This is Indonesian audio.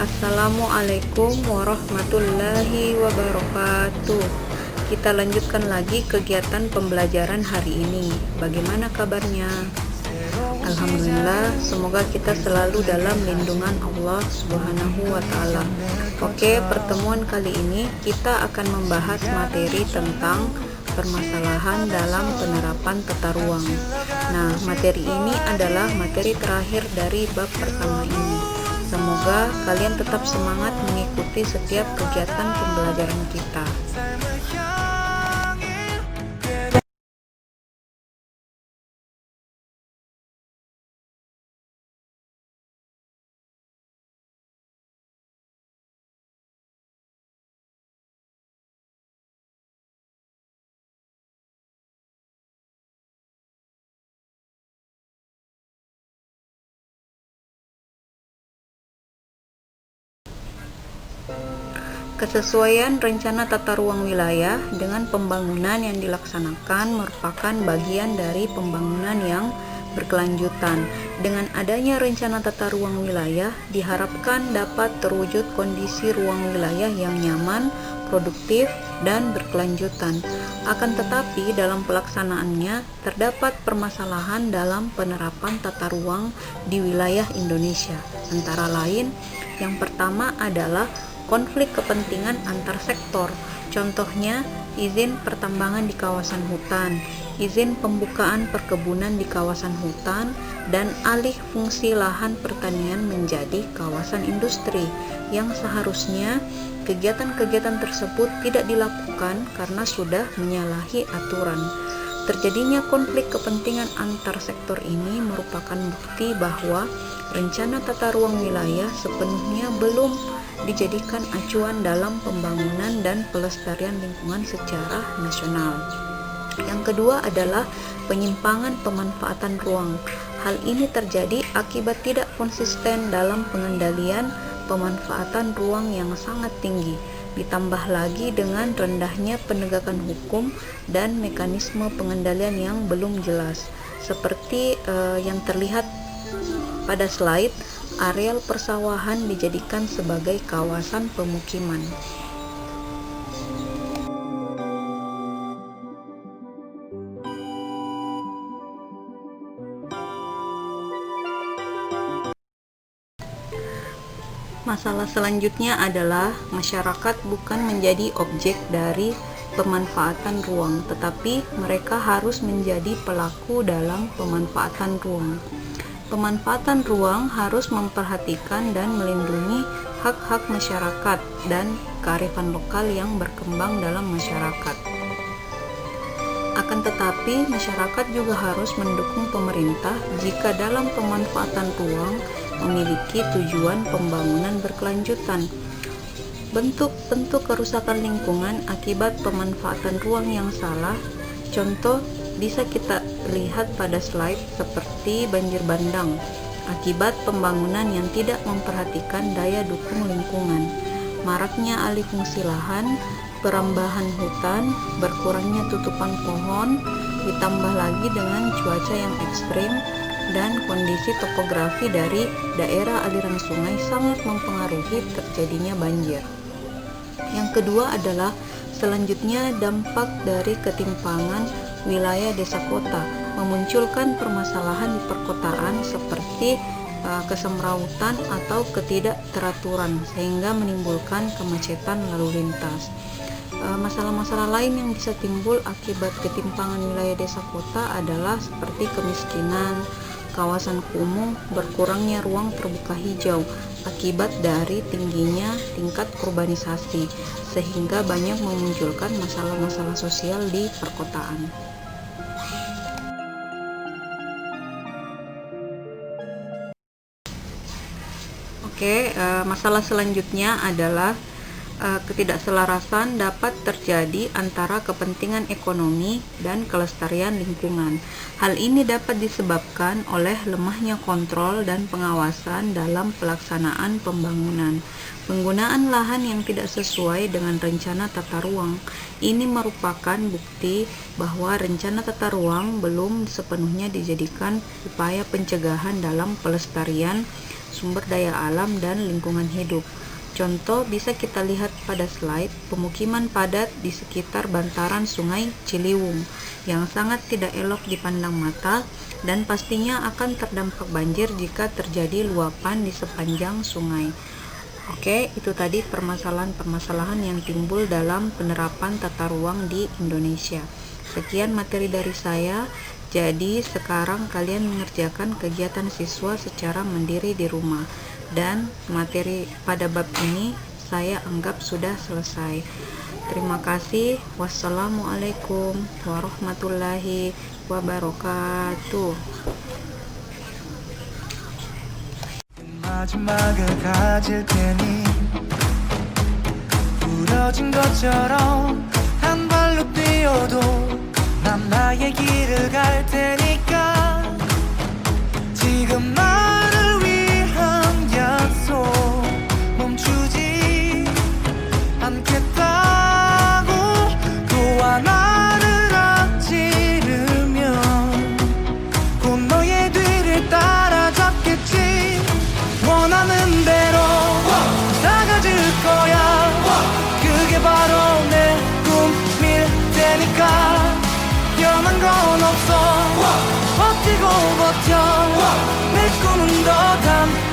Assalamualaikum warahmatullahi wabarakatuh. Kita lanjutkan lagi kegiatan pembelajaran hari ini. Bagaimana kabarnya? Alhamdulillah, semoga kita selalu dalam lindungan Allah Subhanahu wa Ta'ala. Oke, pertemuan kali ini kita akan membahas materi tentang permasalahan dalam penerapan tata ruang. Nah, materi ini adalah materi terakhir dari bab pertama ini. Semoga kalian tetap semangat mengikuti setiap kegiatan pembelajaran kita. Kesesuaian rencana tata ruang wilayah dengan pembangunan yang dilaksanakan merupakan bagian dari pembangunan yang berkelanjutan. Dengan adanya rencana tata ruang wilayah, diharapkan dapat terwujud kondisi ruang wilayah yang nyaman, produktif, dan berkelanjutan. Akan tetapi, dalam pelaksanaannya terdapat permasalahan dalam penerapan tata ruang di wilayah Indonesia. Antara lain, yang pertama adalah konflik kepentingan antar sektor. Contohnya, izin pertambangan di kawasan hutan, izin pembukaan perkebunan di kawasan hutan, dan alih fungsi lahan pertanian menjadi kawasan industri, yang seharusnya kegiatan-kegiatan tersebut tidak dilakukan karena sudah menyalahi aturan. Terjadinya konflik kepentingan antar sektor ini merupakan bukti bahwa rencana tata ruang wilayah sepenuhnya belum dijadikan acuan dalam pembangunan dan pelestarian lingkungan secara nasional. Yang kedua adalah penyimpangan pemanfaatan ruang. Hal ini terjadi akibat tidak konsisten dalam pengendalian pemanfaatan ruang yang sangat tinggi, ditambah lagi dengan rendahnya penegakan hukum dan mekanisme pengendalian yang belum jelas. Seperti yang terlihat pada slide, areal persawahan dijadikan sebagai kawasan pemukiman. Masalah selanjutnya adalah masyarakat bukan menjadi objek dari pemanfaatan ruang, tetapi mereka harus menjadi pelaku dalam pemanfaatan ruang. Pemanfaatan ruang harus memperhatikan dan melindungi hak-hak masyarakat dan kearifan lokal yang berkembang dalam masyarakat. Akan tetapi, masyarakat juga harus mendukung pemerintah jika dalam pemanfaatan ruang memiliki tujuan pembangunan berkelanjutan. Bentuk-bentuk kerusakan lingkungan akibat pemanfaatan ruang yang salah, contoh bisa kita lihat pada slide seperti banjir bandang akibat pembangunan yang tidak memperhatikan daya dukung lingkungan, maraknya alih fungsi lahan, perambahan hutan, berkurangnya tutupan pohon, ditambah lagi dengan cuaca yang ekstrim dan kondisi topografi dari daerah aliran sungai sangat mempengaruhi terjadinya banjir. Yang kedua adalah selanjutnya dampak dari ketimpangan wilayah desa kota, memunculkan permasalahan di perkotaan seperti kesemrautan atau ketidakteraturan sehingga menimbulkan kemacetan lalu lintas. Masalah-masalah lain yang bisa timbul akibat ketimpangan wilayah desa kota adalah seperti kemiskinan, kawasan kumuh, berkurangnya ruang terbuka hijau akibat dari tingginya tingkat urbanisasi sehingga banyak memunculkan masalah-masalah sosial di perkotaan. Masalah selanjutnya adalah ketidakselarasan dapat terjadi antara kepentingan ekonomi dan kelestarian lingkungan. Hal ini dapat disebabkan oleh lemahnya kontrol dan pengawasan dalam pelaksanaan pembangunan. Penggunaan lahan yang tidak sesuai dengan rencana tata ruang. Ini merupakan bukti bahwa rencana tata ruang belum sepenuhnya dijadikan upaya pencegahan dalam pelestarian sumber daya alam dan lingkungan hidup. Contoh bisa kita lihat pada slide pemukiman padat di sekitar bantaran Sungai Ciliwung yang sangat tidak elok dipandang mata dan pastinya akan terdampak banjir jika terjadi luapan di sepanjang sungai. Oke, itu tadi permasalahan-permasalahan yang timbul dalam penerapan tata ruang di Indonesia. Sekian materi dari saya. Jadi sekarang kalian mengerjakan kegiatan siswa secara mandiri di rumah. Dan materi pada bab ini saya anggap sudah selesai. Terima kasih. Wassalamualaikum warahmatullahi wabarakatuh. 마지막을 가질 테니 부러진 것처럼 한 발로 뛰어도 난 나의 길을 갈 테니까 지금 나를 위한 약속 멈추지 않겠다고 또 하나를 앞지르면 곧 너의 뒤를 따라잡겠지 원하는 대로 나가질 거야 그게 바로 내 꿈일 테니까 변한 건 없어 버티고 버텨 내 꿈은 더 단